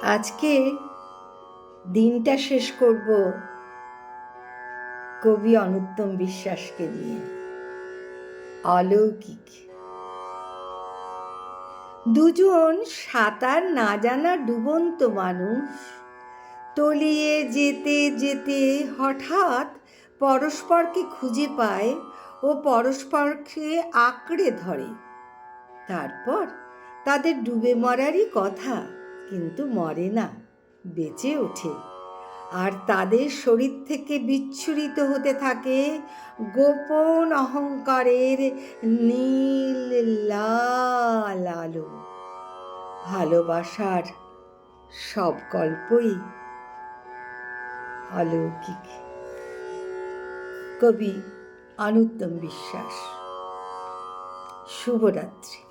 আজকে দিনটা শেষ করব কবি অনুত্তম বিশ্বাসকে নিয়ে। অলৌকিক। দুজন সাঁতার না জানা ডুবন্ত মানুষ তলিয়ে যেতে যেতে হঠাৎ পরস্পরকে খুঁজে পায় ও পরস্পরকে আঁকড়ে ধরে। তারপর তাদের ডুবে মরারই কথা, কিন্তু মরে না, বেঁচে ওঠে। আর তাদের শরীর থেকে বিচ্ছুরিত হতে থাকে গোপন অহংকারের নীল লাল আলো। ভালোবাসার সব গল্পই অলৌকিক। কবি অনুত্তম বিশ্বাস। শুভরাত্রি।